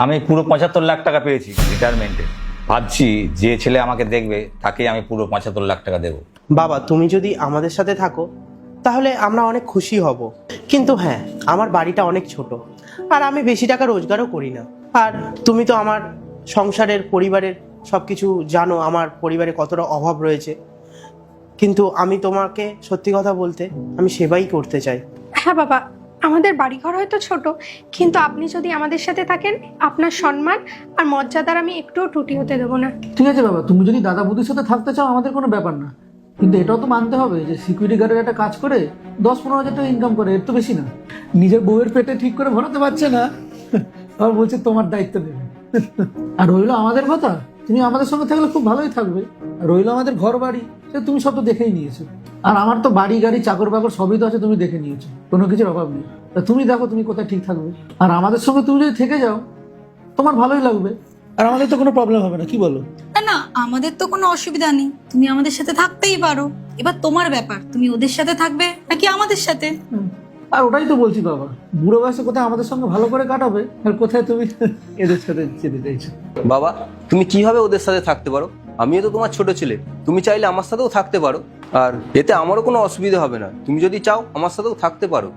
আমি পুরো 75 লাখ টাকা পেয়েছি রিটায়ারমেন্টে। ভাবছি যে ছেলে আমাকে দেখবে তাকে আমি পুরো 75 লাখ টাকা দেবো। বাবা, তুমি যদি আমাদের সাথে থাকো তাহলে আমরা অনেক খুশি হব। কিন্তু হ্যাঁ, আমার বাড়িটা অনেক ছোট আর আমি বেশি টাকা রোজগারও করি না। আর তুমি তো আমার সংসারের পরিবারের সব কিছু জানো, আমার পরিবারে কতটা অভাব রয়েছে। কিন্তু আমি তোমাকে সত্যি কথা বলতে আমি সেবাই করতে চাই। হ্যাঁ বাবা, আমাদের বাড়িঘর হয়তো ছোট, কিন্তু আপনি যদি আমাদের সাথে থাকেন আপনার সম্মান আর মর্যাদার আমি একটুও ত্রুটি হতে দেবো না। ঠিক আছে বাবা, তুমি যদি দাদা বৌদির সাথে থাকতে চাও আমাদের কোনো ব্যাপার না, কিন্তু এটাও তো মানতে হবে যে সিকিউরিটি গার্ডের একটা কাজ করে 10-15 হাজার টাকা ইনকাম করে, এর তো বেশি না। নিজের বউয়ের পেটে ঠিক করে ভরাতে পারছে না, আবার বলছে তোমার দায়িত্ব নেবে। আর রইলো আমাদের কথা, তুমি আমাদের সঙ্গে থাকলে খুব ভালোই থাকবে। আর রইলো আমাদের ঘর বাড়ি, সে তুমি সব তো দেখেই নিয়েছো। আর আমার তো বাড়ি গাড়ি চাকর বাকর সবই তো আছে, তুমি দেখে নিয়েছো, কোনো কিছুর অভাব নেই। তা তুমি দেখো তুমি কোথায় ঠিক থাকবে। আর আমাদের সঙ্গে তুমি যদি থেকে যাও তোমার ভালোই লাগবে, আর আমাদের তো কোনো প্রবলেম হবে না, কি বলো? না না, আমাদের তো কোনো অসুবিধা নেই, তুমি আমাদের সাথে থাকতেই পারো। এবার তোমার ব্যাপার, তুমি ওদের সাথে থাকবে নাকি আমাদের সাথে। আর ওটাই তো বলছি বাবা, বুড়ো বয়সে কোথায় আমাদের সঙ্গে ভালো করে কাটাবে আর কোথায় তুমি এদের সাথে যেতে চাইছো। বাবা, তুমি কিভাবে ওদের সাথে থাকতে পারো? আমিও তো তোমার ছোট ছেলে, তুমি চাইলে আমার সাথেও থাকতে পারো, আর এতে আমারও কোনো অসুবিধা হবে না। তুমি যদি চাও আমার সাথেও থাকতে পারো।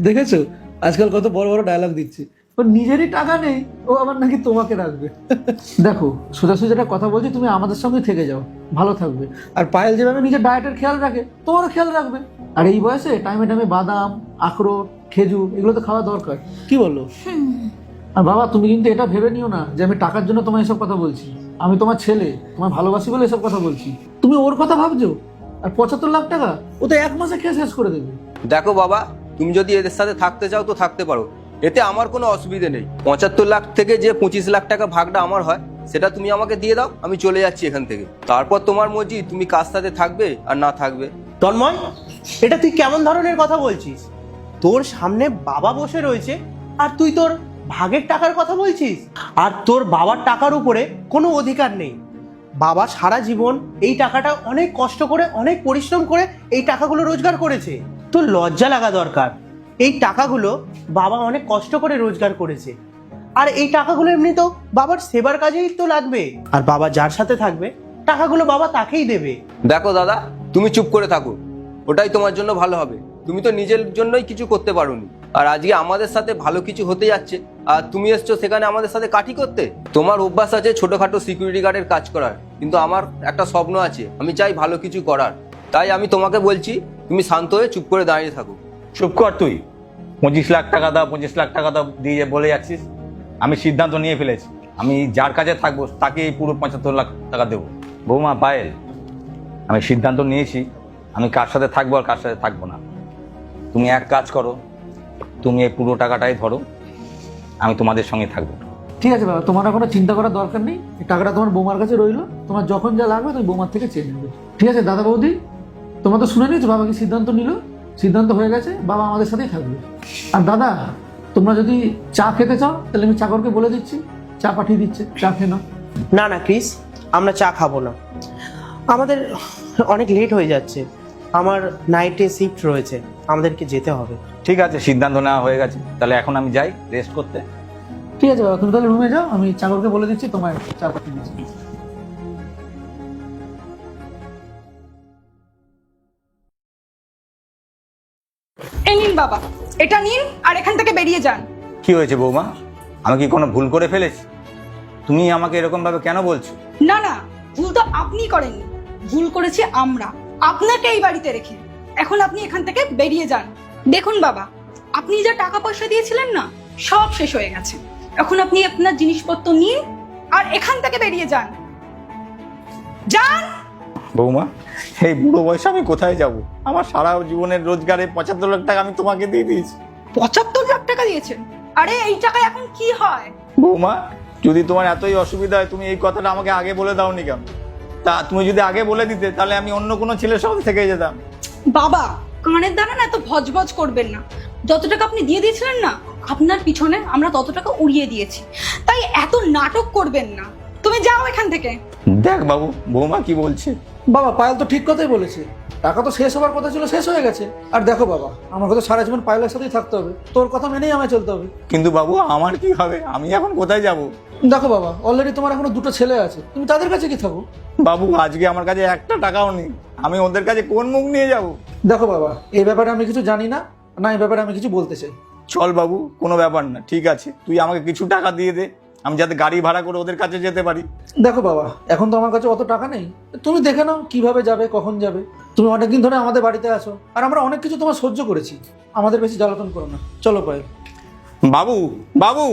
দেখেছো আজকাল কত বড় বড় ডায়লগ দিচ্ছে, ওর নিজেরই টাকা নেই, ও আবার নাকি তোমাকে রাখবে। দেখো সোজাসুজি একটা কথা বলছি, তুমি আমাদের সঙ্গে থেকে যাও, ভালো থাকবে। আর পায়েল যেভাবে নিজের ডায়েটের খেয়াল রাখে তোমারও খেয়াল রাখবে। আর এই বয়সে টাইমে টাইমে বাদাম, আখরোট, খেজুর এগুলো তো খাওয়া দরকার, কি বলো? আর বাবা তুমি কিন্তু এটা ভেবে নিও না যে আমি টাকার জন্য তোমায় এসব কথা বলছি। আমি তোমার ছেলে, তোমার ভালোবাসি বলে এসব কথা বলছি। তুমি ওর কথা ভাবছো, আর 75 লাখ টাকা ও তো 1 মাসে খেয়ে শেষ করে দেবে। দেখো বাবা, তুমি যদি এদের সাথে থাকতে চাও তো থাকতে পারো, এতে আমার কোনো অসুবিধে নেই। 75 লাখ থেকে যে 25 লাখ টাকা ভাগটা আমার হয় সেটা তুমি আমাকে দিয়ে দাও, আমি চলে যাচ্ছি এখান থেকে। তারপর তোমার মর্জি, তুমি কার সাথে থাকবে আর না থাকবে। তন্ময়, এটা তুই কেমন ধরনের কথা বলছিস? তোর সামনে বাবা বসে রয়েছে আর তুই তোর ভাগের টাকার কথা বলছিস? আর তোর বাবার টাকার উপরে কোনো অধিকার নেই। বাবা সারা জীবন এই টাকাটা অনেক কষ্ট করে, অনেক পরিশ্রম করে এই টাকাগুলো রোজগার করেছে। তোর লজ্জা লাগা দরকার। এই টাকাগুলো বাবা অনেক কষ্ট করে রোজগার করেছে, আর এই টাকাগুলো এমনি তো বাবার সেবার কাজেই তো লাগবে। আর বাবা যার সাথে থাকবে টাকাগুলো বাবা তাকেই দেবে। দেখো দাদা, তুমি চুপ করে থাকো, ওটাই তোমার জন্য ভালো হবে। তুমি তো নিজের জন্যই কিছু করতে পারোনি, আর আজকে আমাদের সাথে ভালো কিছু হতে যাচ্ছে আর তুমি এসছো সেখানে আমাদের সাথে কাঠি করতে। তোমার অভ্যাস আছে ছোটখাটো সিকিউরিটি গার্ডের কাজ করার, কিন্তু আমার একটা স্বপ্ন আছে, আমি চাই ভালো কিছু করার। তাই আমি তোমাকে বলছি তুমি শান্ত হয়ে চুপ করে দাঁড়িয়ে থাকো। চুপ কর তুই। 25 লাখ টাকা দাও, 25 লাখ টাকা দাও দিয়ে বলে যাচ্ছিস। আমি সিদ্ধান্ত নিয়ে ফেলেছি, আমি যার কাছে থাকবো তাকে পুরো 75 লাখ টাকা দেবো। বৌমা পায়েল, আমি সিদ্ধান্ত নিয়েছি আমি কার সাথে থাকবো আর কার সাথে থাকবো না। তুমি এক কাজ করো, তুমি এই পুরো টাকাটাই ধরো, আমি তোমাদের সঙ্গে থাকবো। ঠিক আছে বাবা, তোমার কোনো চিন্তা করার দরকার নেই, এই টাকাটা তোমার বৌমার কাছে রইলো, তোমার যখন যা লাগবে তুমি বৌমার থেকে চেয়ে নেবে। ঠিক আছে দাদা বৌদি, তোমরা তো শুনে নিয়েছো বাবা কি সিদ্ধান্ত নিল, সিদ্ধান্ত হয়ে গেছে, বাবা আমাদের সাথেই থাকবে। আর দাদা তোমরা যদি চা খেতে চাও তাহলে আমি চাকরকে বলে দিচ্ছি, চা পাঠিয়ে দিচ্ছে, চা খেয়ে নাও। না না ক্রিস, আমরা চা খাবো না, আমাদের অনেক লেট হয়ে যাচ্ছে, আমার নাইটে শিফট রয়েছে, আমাদেরকে যেতে হবে। ঠিক আছে, সিদ্ধান্ত নেওয়া হয়ে গেছে, তাহলে এখন আমি যাই রেস্ট করতে। ঠিক আছে বাবা, তুমি তাহলে রুমে যাও, আমি চাকরকে বলে দিচ্ছি তোমার চা পাঠিয়ে দিচ্ছি। এই নিন বাবা, এটা নিন আর এখান থেকে বেরিয়ে যান। কি হয়েছে বৌমা, আমি কি কোনো ভুল করে ফেলেছি? তুমি আমাকে এরকম ভাবে কেন বলছো? না না, ভুল তো আপনিই করেননি, ভুল করেছি আমরা আপনাকে এই বাড়িতে রেখে। এখন আপনি এখান থেকে বেরিয়ে যান। দেখুন বাবা, আপনি যা টাকা পয়সা দিয়েছিলেন না, সব শেষ হয়ে গেছে। এখন আপনি আপনার জিনিসপত্র নিন আর এখান থেকে বেরিয়ে যান। যান। বৌমা, এই বুড়ো বয়সে আমি কোথায় যাব? আমার সারা জীবনের রোজগারে 75 লাখ টাকা আমি তোমাকে দিয়ে দিয়েছি। 75 লাখ টাকা দিয়েছেন? আরে এই টাকা এখন কি হয়? বৌমা, যদি তোমার এতই অসুবিধা হয় তুমি এই কথাটা আমাকে আগে বলে দাওনি কেন? তা তুমি যদি আগে বলে দিতে তাহলে আমি অন্য কোনো ছেলের সঙ্গে থেকে যেতাম। বাবা, কানের দ্বারা না এত ভজভজ করবেন না। যত টাকা আপনি দিয়ে দিয়েছিলেন না, আপনার পিছনে আমরা তত টাকা উড়িয়ে দিয়েছি, তাই এত নাটক করবেন না। তুমি যাও এখান থেকে। দেখ বাবু, বৌমা কি বলছে। বাবা পায়েল তো ঠিক কথাই বলেছে, টাকা তো শেষ হওয়ার কথা ছিল, শেষ হয়ে গেছে। আর দেখো বাবা, আমাকে তো সারা জীবন পায়েলের সাথেই থাকতে হবে, তোর কথা মেনেই আমায় চলতে হবে। কিন্তু বাবু আমার কি হবে, আমি এখন কোথায় যাব? দেখো বাবা, অলরেডি তোমার এখনো 2টো ছেলে আছে, তুমি তাদের কাছে কি থাকো? বাবু আজকে আমার কাছে একটা টাকাও নেই, আমি ওদের কাছে কোন মুখ নিয়ে যাব? দেখো বাবা, এই ব্যাপারে আমি কিছু জানি না, না এই ব্যাপারে আমি কিছু বলতে চাই। চল বাবু, কোনো ব্যাপার না, ঠিক আছে, তুই আমাকে কিছু টাকা দিয়ে দে, আমি যাতে গাড়ি ভাড়া করে ওদের কাছে যেতে পারি। দেখো বাবা, এখন তো আমার কাছে অত টাকা নেই, তুমি দেখে নাও কিভাবে যাবে, কখন যাবে। তুমি অনেকদিন ধরে আমাদের বাড়িতে আছো, আর আমরা অনেক কিছু তোমার সহ্য করেছি, আমাদের বেশি জ্বালাতন করো না। চলো পায়েল। বাবু, বাবু,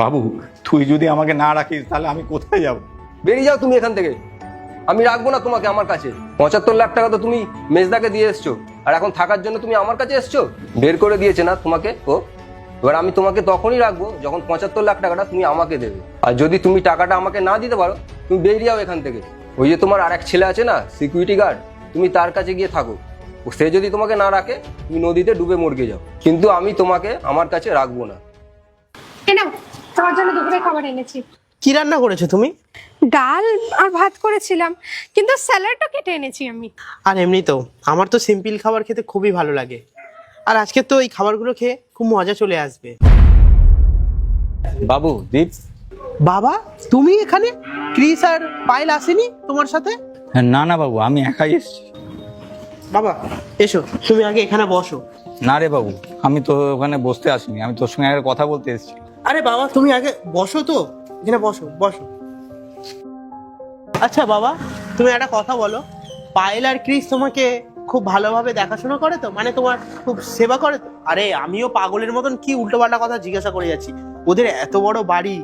বাবু, তুই যদি আমাকে না রাখিস তাহলে আমি কোথায় যাব? বেরিয়ে যাও তুমি এখান থেকে, আমি রাখবো না তোমাকে আমার কাছে। 75 লাখ টাকা তো তুমি মেজদাকে দিয়ে এসছো, আর এখন থাকার জন্য তুমি আমার কাছে এসছো। বের করে দিয়েছে না তোমাকে ও? এবার আমি তোমাকে তখনই রাখবো যখন 75 লাখ টাকাটা তুমি আমাকে দেবে। আর যদি তুমি টাকাটা আমাকে না দিতে পারো, তুমি বেরিয়ে যাও এখান থেকে। ওই যে তোমার আর এক ছেলে আছে না, সিকিউরিটি গার্ড, তুমি তার কাছে গিয়ে থাকো। সে যদি তোমাকে না রাখে, তুমি নদীতে ডুবে মরগে যাও, কিন্তু আমি তোমাকে আমার কাছে রাখবো না। এ নাও, তোমার জন্য দুপুরে খাবার এনেছি। কি রান্না করেছো তুমি? ডাল আর ভাত করেছিলাম, কিন্তু স্যালাডও কেটে এনেছি আমি। আর এমনিতেও আমার তো সিম্পল খাবার খেতে খুবই ভালো লাগে, আর আজকে তো এই খাবারগুলো খেয়ে খুব মজা চলে আসবে। বাবু, দীপ। বাবা, তুমি এখানে? ক্রিস আর পায়েল আসেনি তোমার সাথে? না না বাবু, আমি একাই এসেছি। বাবা এসো, তুমি আগে এখানে বসো। না রে বাবু, আমি তো ওখানে বসতে আসিনি, আমি তোর সঙ্গে একটা কথা বলতে এসেছি। আরে বাবা, তুমি আগে বসো তো, এখানে বসো বসো। আচ্ছা বাবা, তুমি একটা কথা বলো, পায়েল আর ক্রিস তোমাকে খুব ভালোভাবে দেখাশোনা করে তো? মানে তোমার খুব সেবা করে তো? আরে আমিও পাগলের মতন কি উল্টোপাল্টা কথা জিজ্ঞাসা করে যাচ্ছি। ওদের এত বড় বাড়ি,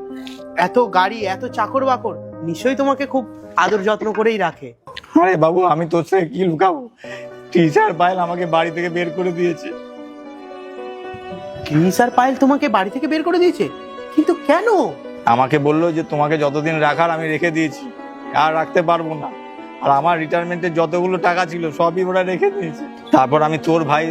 এত গাড়ি, এত চাকর বাকর, নিশ্চয়ই তোমাকে খুব আদর যত্ন করেই রাখে। আরে বাবু, আমি তোর সাথে কি লুকাবো, টিচার পায়েল আমাকে বাড়ি থেকে বের করে দিয়েছে। ক্রিস আর পায়েল তোমাকে বাড়ি থেকে বের করে দিয়েছে? কিন্তু কেন? আমাকে বললো যে তোমাকে যতদিন রাখার আমি রেখে দিয়েছি, আর রাখতে পারবো না। আর আমার রিটায়ারমেন্টের যতগুলো টাকা ছিল সবই ওরা রেখে দিয়েছে। তারপর আমি তোর ভাই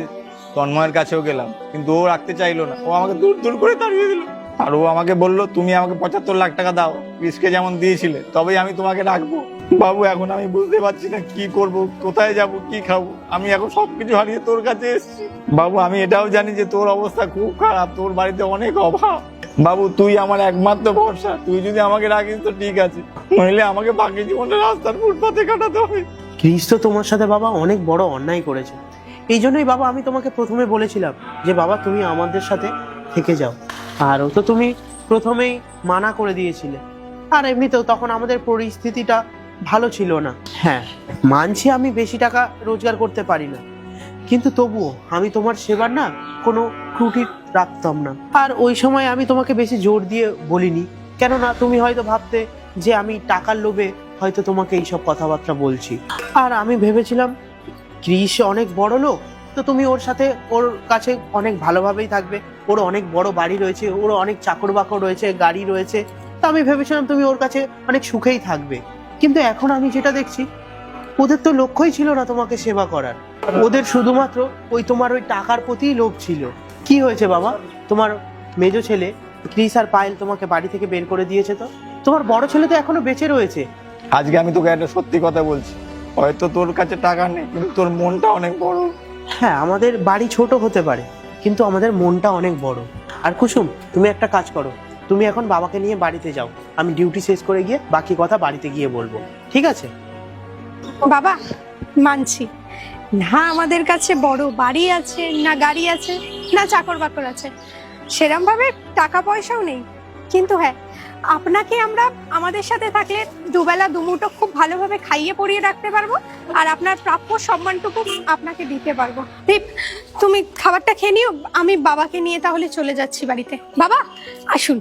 তন্ময়ের কাছেও গেলাম, কিন্তু ও রাখতে চাইলো না, ও আমাকে দূর দূর করে তাড়িয়ে দিল। আর ও আমাকে বললো তুমি আমাকে 75 লাখ টাকা দাও, ক্রিসকে যেমন দিয়েছিলে, তবেই আমি তোমাকে রাখবো। বাবু এখন আমি বুঝতে পারছি না কি করব, কোথায় যাব, কি খাবো। আমি এখন সবকিছু হারিয়ে তোর কাছে এসেছি। বাবু আমি এটাও জানি যে তোর অবস্থা খুব খারাপ, তোর বাড়িতে অনেক অভাব। বাবু তুই আমার একমাত্র ভরসা, তুই যদি আমাকে রাখিস তো ঠিক আছে, নইলে আমাকে বাকি জীবনটা রাস্তার ফুটপাতে কাটাতে হবে। ক্রিস তো তোমার সাথে বাবা অনেক বড় অন্যায় করেছে, এই জন্যই বাবা আমি তোমাকে প্রথমে বলেছিলাম যে বাবা তুমি আমাদের সাথে থেকে যাও। আর ও তো তুমি প্রথমেই মানা করে দিয়েছিলে। আর এমনিতেও তখন আমাদের পরিস্থিতিটা ভালো ছিল না। হ্যাঁ মানছি আমি বেশি টাকা রোজগার করতে পারি না, কিন্তু তবুও আমি তোমার সেবার না কোনো ত্রুটি রাখতাম না। আর ওই সময় আমি তোমাকে বেশি জোর দিয়ে বলিনি, কেননা তুমি হয়তো ভাবতে যে আমি টাকার লোভে হয়তো তোমাকে এইসব কথাবার্তা বলছি। আর আমি ভেবেছিলাম ক্রিস অনেক বড় লোক, তো তুমি ওর সাথে ওর কাছে অনেক ভালোভাবেই থাকবে, ওর অনেক বড় বাড়ি রয়েছে, ওর অনেক চাকর বাকর রয়েছে, গাড়ি রয়েছে, তো আমি ভেবেছিলাম তুমি ওর কাছে অনেক সুখেই থাকবে। কিন্তু এখন আমি যেটা দেখছি, ওদের তো লক্ষ্যই ছিল না তোমাকে সেবা করার, ওদের শুধুমাত্র ওই তোমার ওই টাকার প্রতিই লোভ ছিল। কি হয়েছে বাবা, তোমার মেজো ছেলে ক্রিস আর পায়েল তোমাকে বাড়ি থেকে বের করে দিয়েছে, তো তোমার বড় ছেলে তো এখনো বেঁচে রয়েছে। আজকে আমি তোকে একটা সত্যি কথা বলছি, হয়তো তোর কাছে টাকা নেই, কিন্তু তোর মনটা অনেক বড়। হ্যাঁ আমাদের বাড়ি ছোট হতে পারে, কিন্তু আমাদের মনটা অনেক বড়। আর কুসুম তুমি একটা কাজ করো, তুমি এখন বাবাকে নিয়ে বাড়িতে যাও, আমি ডিউটি শেষ করে গিয়ে বাকি কথা বাড়িতে গিয়ে বলবো, ঠিক আছে? বাবা মানছি না, আমাদের কাছে বড় বাড়ি আছে না, গাড়ি আছে না, চাকর বাকর আছে, সেরম ভাবে টাকা পয়সাও নেই, কিন্তু হ্যাঁ আপনাকে আমরা আমাদের সাথে থাকলে দুবেলা দুমুঠো খুব ভালোভাবে খাইয়ে পরিয়ে রাখতে পারবো, আর আপনার প্রাপ্য সম্মানটুকু আপনাকে দিতে পারবো। দীপ তুমি খাবারটা খেয়ে নিও, আমি বাবাকে নিয়ে তাহলে চলে যাচ্ছি বাড়িতে। বাবা আসুন।